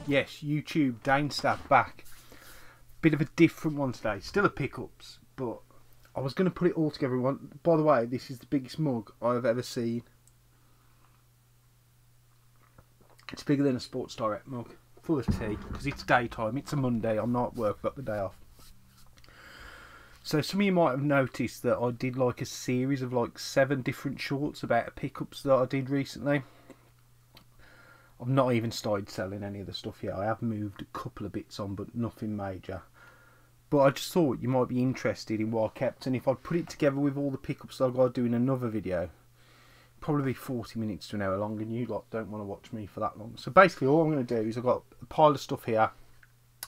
Yes, YouTube Dane Staff back. Bit of a different one today. Still a pickups, but I was going to put it all together in one. By the way, this is the biggest mug I've ever seen. It's bigger than a Sports Direct mug, full of tea, because it's daytime. It's a Monday. I'm not at work. I've got the day off. So some of you might have noticed that I did like a series of like 7 different shorts about pickups that I did recently. I've not even started selling any of the stuff yet. I have moved a couple of bits on, but nothing major. But I just thought you might be interested in what I kept, and if I put it together with all the pickups that I've got to do in another video, probably be 40 minutes to an hour long, and you lot don't want to watch me for that long. So basically all I'm going to do is I've got a pile of stuff here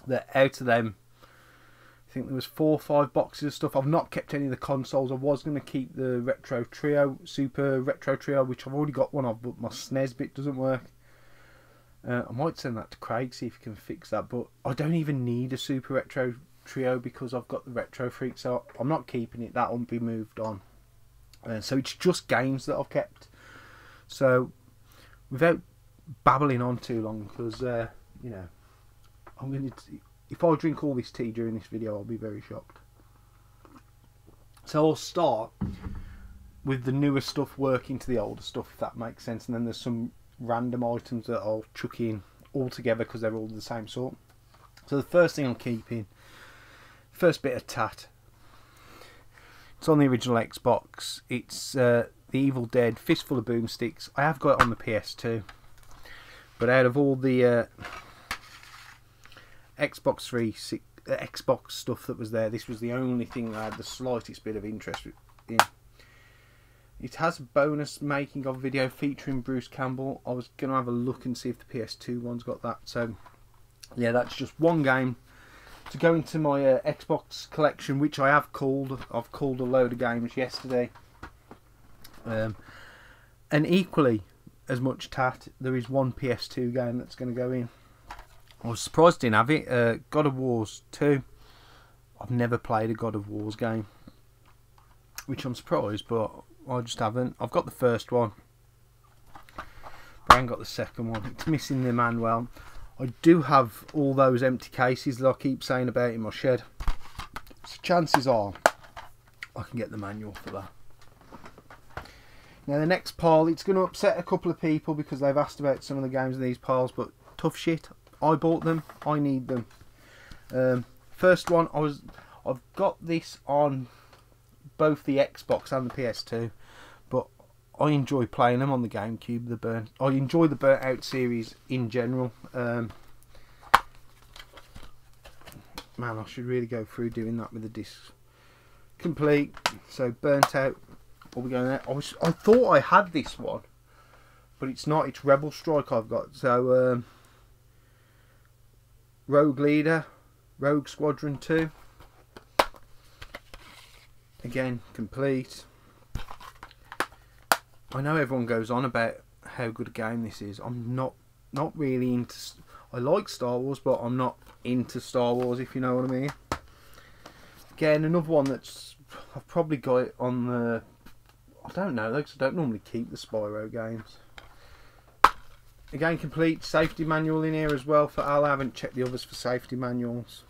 that out of them, I think there was 4 or 5 boxes of stuff. I've not kept any of the consoles. I was going to keep the Retro Trio, Super Retro Trio, which I've already got one of, but my SNES bit doesn't work. I might send that to Craig, see if he can fix that, but I don't even need a Super Retro Trio because I've got the Retro Freak, so I'm not keeping it. That won't be moved on. So it's just games that I've kept. So without babbling on too long, because you know, I'm going to, if I drink all this tea during this video, I'll be very shocked. So I'll start with the newer stuff working to the older stuff, if that makes sense, and then there's some random items that I'll chuck in all together because they're all the same sort. So the first thing I'm keeping, first bit of tat. It's on the original Xbox. It's the Evil Dead Fistful of Boomsticks. I have got it on the PS2, but out of all the Xbox stuff that was there, this was the only thing that I had the slightest bit of interest in. It has a bonus making of video featuring Bruce Campbell. I was going to have a look and see if the PS2 one's got that. So yeah, that's just one game to go into my Xbox collection, which I have called. I've called a load of games yesterday. And equally as much tat, there is one PS2 game that's going to go in. I was surprised I didn't have it. God of Wars 2. I've never played a God of Wars game, which I'm surprised, but I just haven't. I've got the first one, but I haven't got the second one. It's missing the manual. I do have all those empty cases that I keep saying about in my shed, so chances are I can get the manual for that. Now the next pile, it's going to upset a couple of people because they've asked about some of the games in these piles, but tough shit. I bought them. I need them. First one, I've got this on both the Xbox and the PS2, but I enjoy playing them on the GameCube. I enjoy the Burnt Out series in general. Man, I should really go through doing that with the discs complete. So Burnt Out, what we going there? I thought I had this one, but it's not. It's Rebel Strike I've got. So Rogue Leader, Rogue Squadron 2. Again, complete. I know everyone goes on about how good a game this is. I'm not really into. I like Star Wars, but I'm not into Star Wars, if you know what I mean. Again, another one that's I've probably got it on the. I don't know, because I don't normally keep the Spyro games. Again, complete. Safety manual in here as well for Al. I haven't checked the others for safety manuals.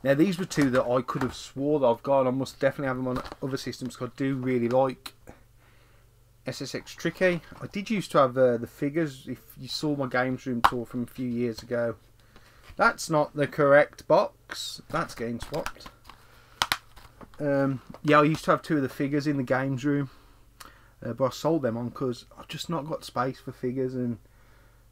Now these were 2 that I could have swore that I've got. I must definitely have them on other systems because I do really like SSX Tricky. I did used to have the figures. If you saw my games room tour from a few years ago, that's not the correct box. That's getting swapped. Yeah, I used to have 2 of the figures in the games room, but I sold them on because I've just not got space for figures and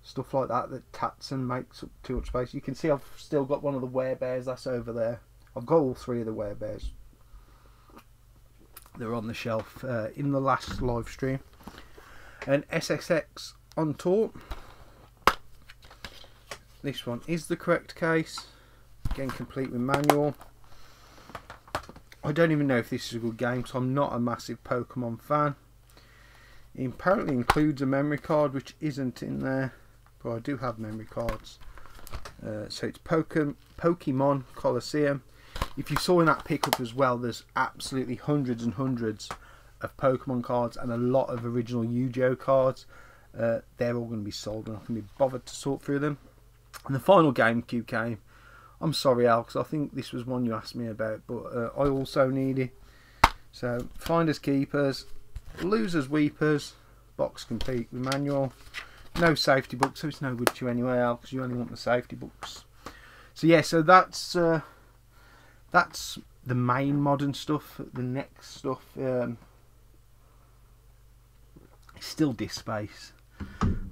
stuff like that tats and makes up too much space. You can see I've still got one of the werebears that's over there. I've got all 3 of the werebears. They're on the shelf in the last live stream. And SSX on tour. This one is the correct case. Again, complete with manual. I don't even know if this is a good game, so I'm not a massive Pokemon fan. It apparently includes a memory card, which isn't in there. But I do have memory cards. So it's Pokemon Colosseum. If you saw in that pickup as well, there's absolutely hundreds and hundreds of Pokemon cards and a lot of original Yu-Gi-Oh cards. they're all going to be sold and I can be bothered to sort through them. And the final GameCube game, I'm sorry Al, because I think this was one you asked me about, but I also need it. So Finders Keepers, Losers Weepers, box complete with manual. No safety books, so it's no good to you anyway, Al, because you only want the safety books. So yeah, so that's the main modern stuff. The next stuff is still disk space.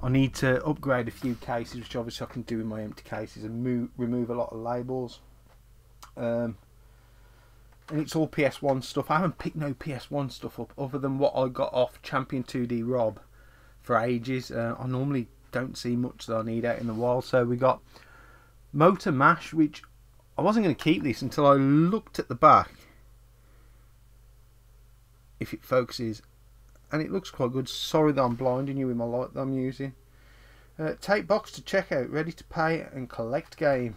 I need to upgrade a few cases, which obviously I can do in my empty cases, and remove a lot of labels. And it's all PS1 stuff. I haven't picked no PS1 stuff up other than what I got off Champion 2D Rob for ages. I normally don't see much that I need out in the wild. So we got Motor Mash, which I wasn't going to keep this until I looked at the back, if it focuses, and it looks quite good. Sorry that I'm blinding you with my light that I'm using. Take box to check out, ready to pay and collect game.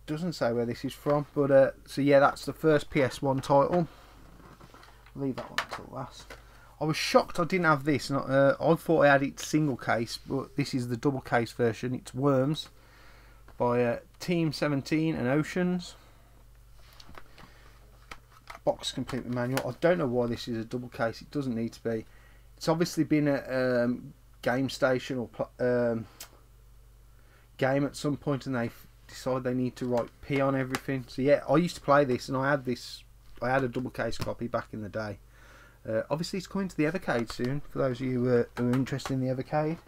Doesn't say where this is from, but so yeah, that's the first PS1 title. Leave that one until last. I was shocked I didn't have this. I thought I had it single case, but this is the double case version. It's Worms by Team 17 and Oceans. Box complete with manual. I don't know why this is a double case. It doesn't need to be. It's obviously been a game station or game at some point, and they decide they need to write P on everything. So yeah, I used to play this, and I had this. I had a double case copy back in the day. Obviously, it's coming to the Evercade soon. For those of you who are interested in the Evercade,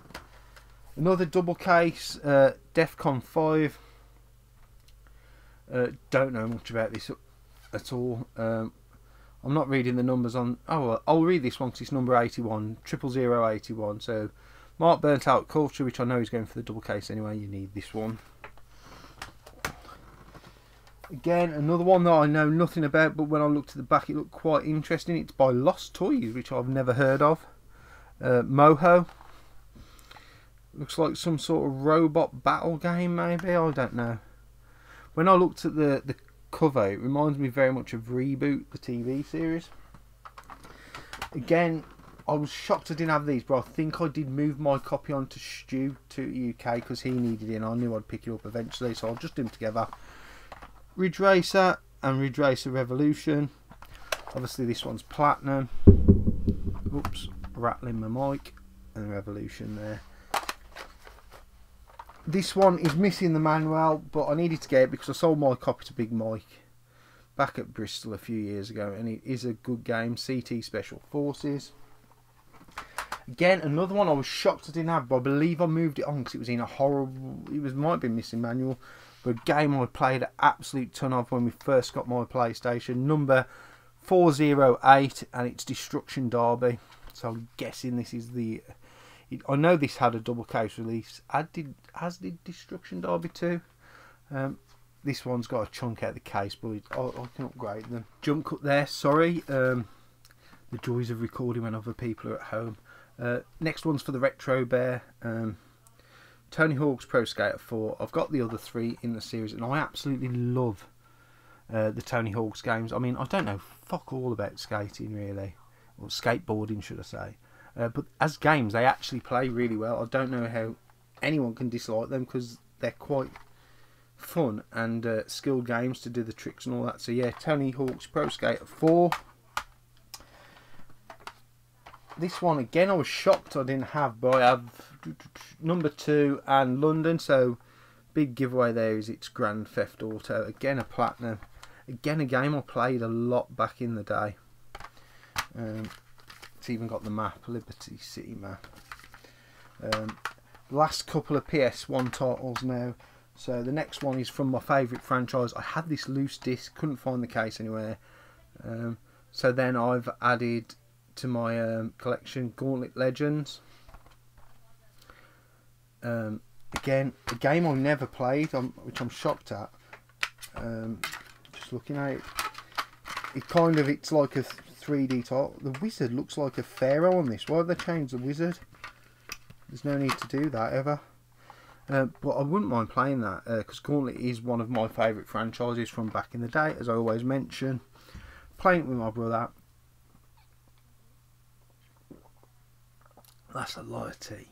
another double case, DEFCON 5. Don't know much about this at all. I'm not reading the numbers on. Oh, well, I'll read this one because it's number 81, 00081. So, Mark Burnt Out Culture, which I know is going for the double case anyway. You need this one. Again, another one that I know nothing about, but when I looked at the back, it looked quite interesting. It's by Lost Toys, which I've never heard of. Moho. Looks like some sort of robot battle game, maybe. I don't know. When I looked at the cover, it reminds me very much of Reboot, the TV series. Again, I was shocked I didn't have these, but I think I did move my copy on to Stu to UK because he needed it, and I knew I'd pick it up eventually, so I'll just do them together. Ridge Racer and Ridge Racer Revolution. Obviously this one's platinum. Oops, rattling my mic. And Revolution there. This one is missing the manual, but I needed to get it because I sold my copy to Big Mike back at Bristol a few years ago, and it is a good game. CT Special Forces. Again, another one I was shocked I didn't have, but I believe I moved it on because it was in a horrible. Might be missing manual. But a game I played an absolute ton of when we first got my PlayStation, number 408, and it's Destruction Derby. So I'm guessing this is the. I know this had a double case release. As did Destruction Derby 2. This one's got a chunk out of the case, but I can upgrade them. Jump cut there. Sorry. The joys of recording when other people are at home. Next one's for the Retro Bear. Tony Hawk's Pro Skater 4. I've got the other 3 in the series, and I absolutely love the Tony Hawk's games. I mean, I don't know fuck all about skating really, or skateboarding should I say, but as games they actually play really well. I don't know how anyone can dislike them because they're quite fun and skilled games to do the tricks and all that. So yeah, Tony Hawk's Pro Skater 4. This one again I was shocked I didn't have, but I have number 2 and London, so big giveaway there is it's Grand Theft Auto. Again a platinum. Again a game I played a lot back in the day. It's even got the map, Liberty City map. Last couple of PS1 titles now. So the next one is from my favourite franchise. I had this loose disc, couldn't find the case anywhere. So then I've added to my collection Gauntlet Legends. Again, a game I've never played, which I'm shocked at. Just looking at it, it's like a 3D title. The wizard looks like a pharaoh on this. Why have they changed the wizard? There's no need to do that ever. But I wouldn't mind playing that because Gauntlet is one of my favourite franchises from back in the day, as I always mention. Playing it with my brother. That's a lot of tea.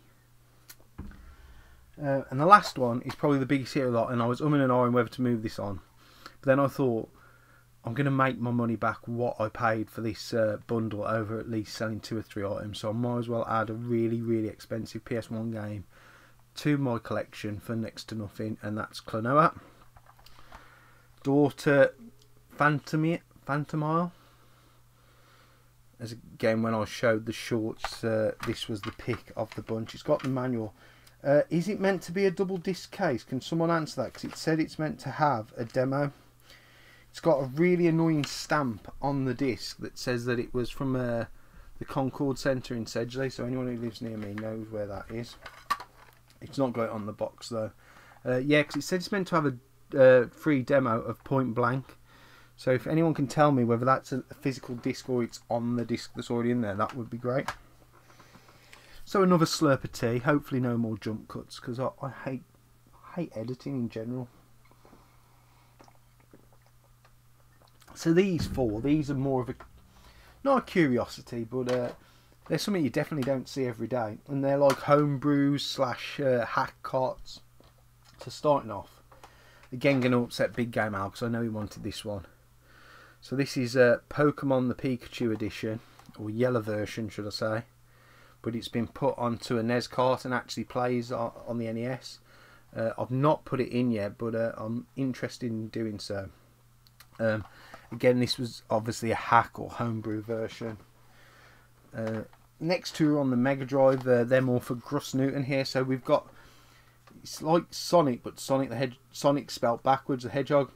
And the last one is probably the biggest here a lot, and I was umming and ahhing whether to move this on. But then I thought, I'm going to make my money back what I paid for this bundle over at least selling 2 or 3 items. So I might as well add a really, really expensive PS1 game to my collection for next to nothing, and that's Klonoa. Daughter Phantomile. As again, when I showed the shorts, this was the pick of the bunch. It's got the manual. Is it meant to be a double disc case? Can someone answer that? Because it said it's meant to have a demo. It's got a really annoying stamp on the disc that says that it was from the Concord Centre in Sedgley. So anyone who lives near me knows where that is. It's not got it on the box though. Yeah, because it said it's meant to have a free demo of Point Blank. So if anyone can tell me whether that's a physical disc or it's on the disc that's already in there, that would be great. So another slurp of tea. Hopefully no more jump cuts, because I hate editing in general. So these are more of a, not a curiosity, but they're something you definitely don't see every day, and they're like homebrews / hack carts. So starting off, again going to upset Big Game Al because I know he wanted this one. So this is Pokemon the Pikachu edition, or yellow version should I say, but it's been put onto a NES cart and actually plays on the NES. I've not put it in yet, but I'm interested in doing so. Again, this was obviously a hack or homebrew version. Next two are on the Mega Drive. They're more for Gruss Newton here. So we've got, it's like Sonic, but Sonic spelt backwards, the Hedgehog.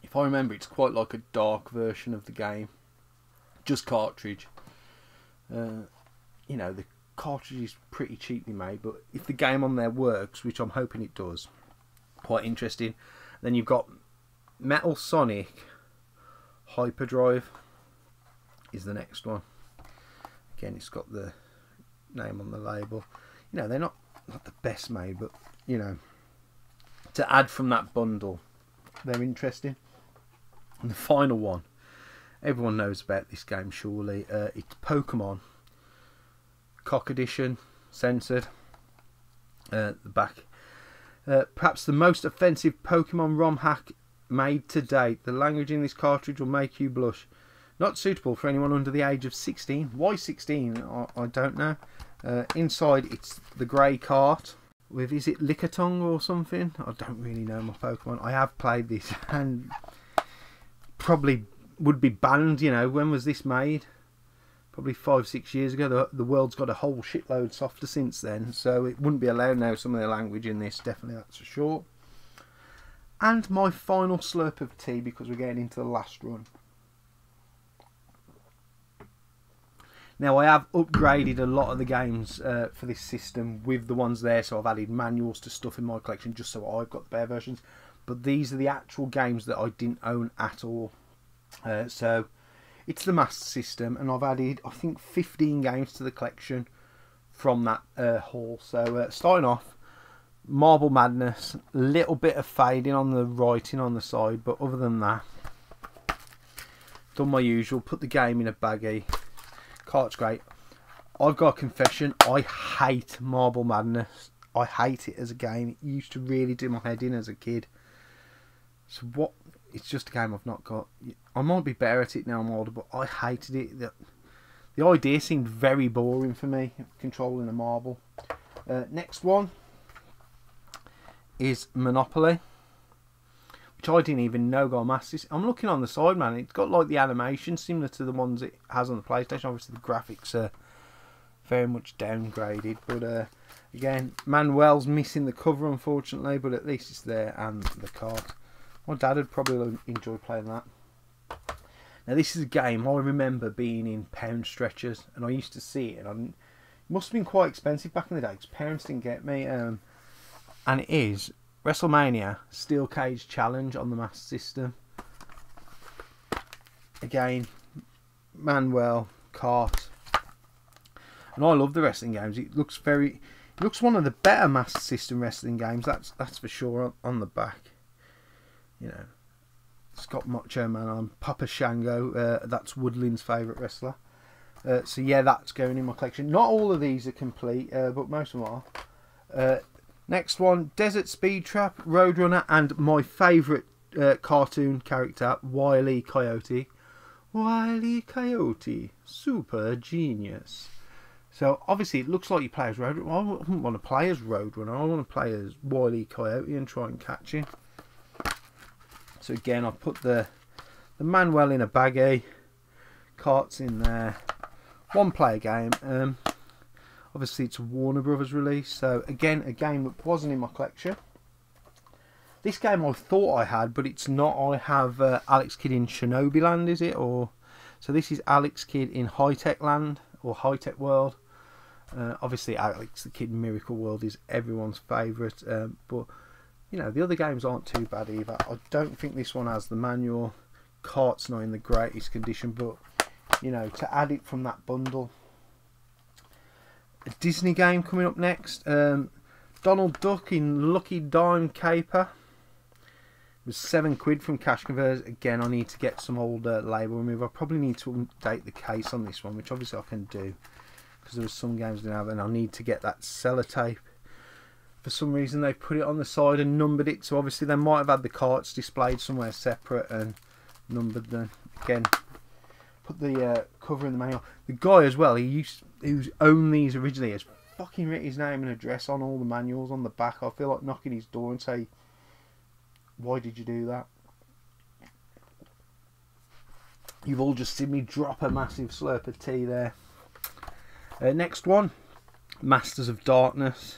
If I remember, it's quite like a dark version of the game, just cartridge. You know, the cartridge is pretty cheaply made, but if the game on there works, which I'm hoping it does, quite interesting. Then you've got Metal Sonic Hyperdrive is the next one. Again, it's got the name on the label. You know, they're not the best made, but you know, to add from that bundle, they're interesting. And the final one, everyone knows about this game surely. It's Pokemon Cock Edition, censored. The back, perhaps the most offensive Pokemon ROM hack made to date. The language in this cartridge will make you blush. Not suitable for anyone under the age of 16. Why 16? I don't know. Inside it's the grey cart with, is it Lickitung or something? I don't really know my Pokemon. I have played this and probably would be banned, you know. When was this made? Probably 5-6 years ago. The world's got a whole shitload softer since then, so it wouldn't be allowed now, some of the language in this, definitely, that's for sure. And my final slurp of tea, because we're getting into the last run. Now I have upgraded a lot of the games for this system with the ones there, so I've added manuals to stuff in my collection just so I've got the bare versions. But these are the actual games that I didn't own at all. So it's the Master System, and I've added, I think, 15 games to the collection from that haul. So starting off, Marble Madness, a little bit of fading on the writing on the side, but other than that, done my usual, put the game in a baggie. Cart's great. I've got a confession, I hate Marble Madness. I hate it as a game. It used to really do my head in as a kid. So what? It's just a game I've not got. I might be better at it now I'm older, but I hated it. The idea seemed very boring for me, controlling a marble. Next one is Monopoly, which I didn't even know got a Master System. I'm looking on the side, man. It's got like the animation similar to the ones it has on the PlayStation. Obviously the graphics are very much downgraded, but again, Manuel's missing the cover unfortunately, but at least it's there, and the card. My dad would probably enjoy playing that. Now this is a game I remember being in pound stretchers, and I used to see it, and it must have been quite expensive back in the day because parents didn't get me. And it is WrestleMania Steel Cage Challenge on the Master System. Again, Manuel, Kart, and I love the wrestling games. It looks one of the better Master System wrestling games. That's for sure. On the back, you know, it's got Macho Man on, Papa Shango. That's Woodland's favourite wrestler. So yeah, that's going in my collection. Not all of these are complete, but most of them are. Next one, Desert Speed Trap, Roadrunner, and my favourite cartoon character, Wile E. Coyote. Wile E. Coyote, super genius. So obviously it looks like you play as Roadrunner. I wouldn't want to play as Roadrunner. I want to play as Wile E. Coyote and try and catch him. So again, I've put the manual in a baggie, carts in there. One player game. Obviously it's a Warner Brothers release. So again, a game that wasn't in my collection. This game I thought I had, but it's not. I have Alex Kidd in Shinobi Land, is it? Or so this is Alex Kidd in High Tech Land or High Tech World. Obviously Alex the Kidd Miracle World is everyone's favourite, but you know the other games aren't too bad either. I don't think this one has the manual. Cart's not in the greatest condition, but you know, to add it from that bundle. A Disney game coming up next. Donald Duck in Lucky Dime Caper. It was £7 from Cash Converters. Again, I need to get some old label remover. I probably need to update the case on this one, which obviously I can do, because there were some games I didn't have, and I need to get that sellotape. For some reason they put it on the side and numbered it, so obviously they might have had the carts displayed somewhere separate and numbered them. Again, put the cover in the manual. The guy as well, who's owned these originally, has fucking written his name and address on all the manuals on the back. I feel like knocking his door and say, why did you do that? You've all just seen me drop a massive slurp of tea there. Next one, Masters of Darkness.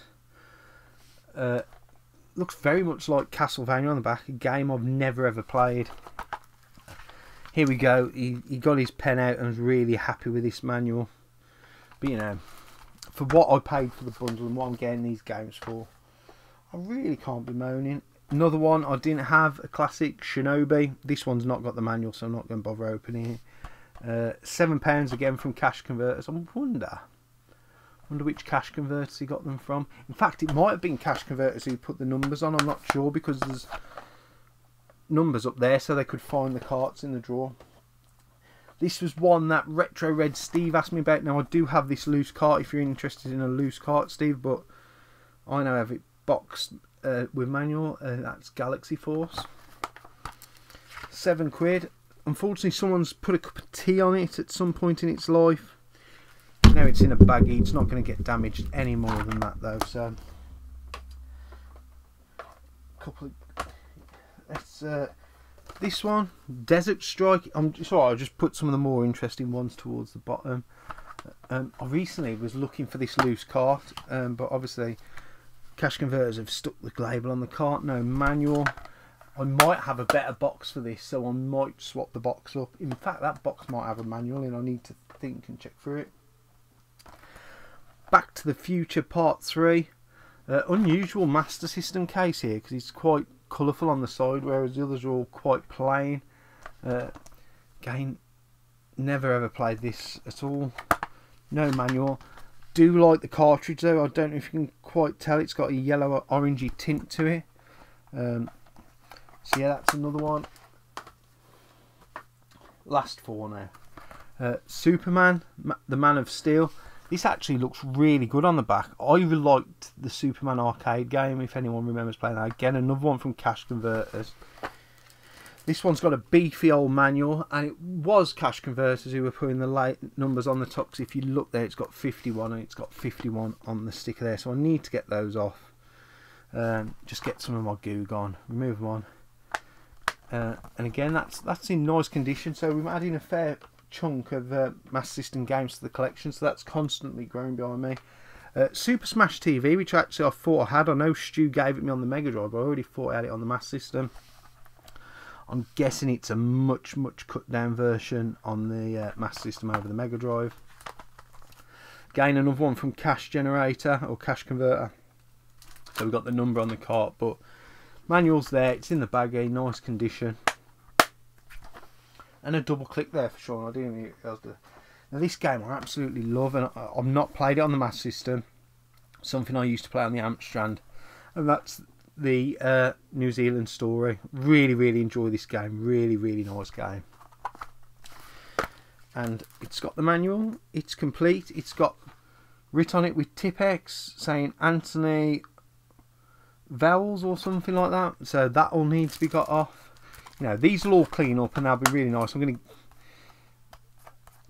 Looks very much like Castlevania on the back, a game I've never ever played. Here we go, he got his pen out and was really happy with this manual. But you know, for what I paid for the bundle and what I'm getting these games for, I really can't be moaning. Another one I didn't have, a classic Shinobi. This one's not got the manual, so I'm not going to bother opening it. £7 again from Cash Converters. I wonder which Cash Converters he got them from. In fact, it might have been Cash Converters who put the numbers on. I'm not sure, because there's numbers up there so they could find the carts in the drawer. This was one that Retro Red Steve asked me about. Now I do have this loose cart if you're interested in a loose cart, Steve, but I now have it boxed with manual. That's Galaxy Force. £7. Unfortunately someone's put a cup of tea on it at some point in its life. Now it's in a baggie, it's not going to get damaged any more than that though, so let's this one, Desert Strike. I'm sorry, I'll just put some of the more interesting ones towards the bottom. I recently was looking for this loose cart, but obviously Cash Converters have stuck the label on the cart, no manual. I might have a better box for this, so I might swap the box up. In fact, that box might have a manual and I need to think and check through it. Back to the Future Part 3. Unusual Master System case here, because it's quite colourful on the side, whereas the others are all quite plain. Again, never ever played this at all. No manual. Do like the cartridge though. I don't know if you can quite tell, it's got a yellow or orangey tint to it. So yeah, that's another one. Last four now. Superman, the Man of Steel. This actually looks really good on the back. I really liked the Superman arcade game, if anyone remembers playing that. Again, another one from Cash Converters. This one's got a beefy old manual, and it was Cash Converters who were putting the late numbers on the top, because if you look there, it's got 51 and it's got 51 on the sticker there, so I need to get those off. Just get some of my goo gone, remove them on. And again, that's in nice condition, so we're adding a fair chunk of Master System games to the collection, so that's constantly growing behind me. Super Smash TV, which actually I thought I had. I know Stu gave it me on the Mega Drive, but I already thought I had it on the Master System. I'm guessing it's a much cut down version on the Master System over the Mega Drive. Again, another one from Cash Generator or Cash Converter. So we've got the number on the cart, but manual's there, it's in the baggie, nice condition. And a double click there for sure. I didn't even realise the. Now this game I absolutely love, and I've not played it on the Master System. Something I used to play on the Amstrad, and that's the New Zealand Story. Really enjoy this game. Really nice game. and it's got the manual. It's complete. It's got writ on it with Tipex saying Anthony Vowels or something like that. So that all needs to be got off. You know, these will all clean up and they'll be really nice. I'm going to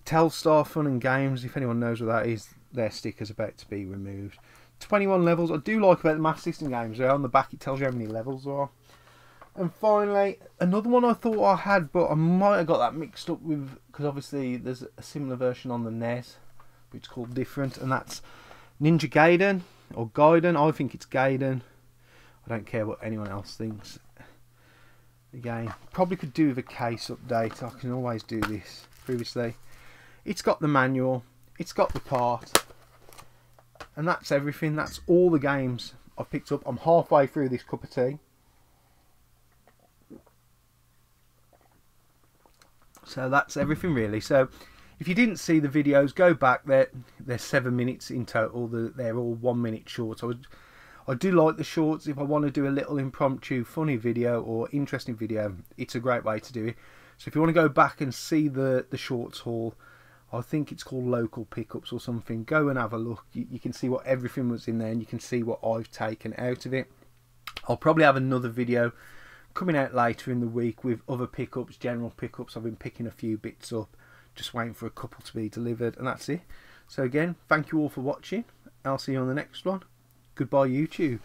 Telstar Fun and Games, if anyone knows what that is, their sticker's about to be removed. 21 levels. I do like about the Master System games, there on the back it tells you how many levels there are. And finally, another one I thought I had, but I might have got that mixed up with, because obviously there's a similar version on the NES, which is called different, and that's Ninja Gaiden, or Gaiden. I think it's Gaiden. I don't care what anyone else thinks. Again, probably could do with a case update. I can always do this. Previously, it's got the manual, it's got the part, and that's everything. That's all the games I've picked up. I'm halfway through this cup of tea. So that's everything really. So if you didn't see the videos, go back. They're 7 minutes in total. They're all 1 minute shorts. I do like the shorts. If I want to do a little impromptu funny video or interesting video, it's a great way to do it. So if you want to go back and see the shorts haul, I think it's called Local Pickups or something, go and have a look. You can see what everything was in there, and you can see what I've taken out of it. I'll probably have another video coming out later in the week with other pickups, general pickups. I've been picking a few bits up, just waiting for a couple to be delivered, and that's it. So again, thank you all for watching. I'll see you on the next one. Goodbye, YouTube.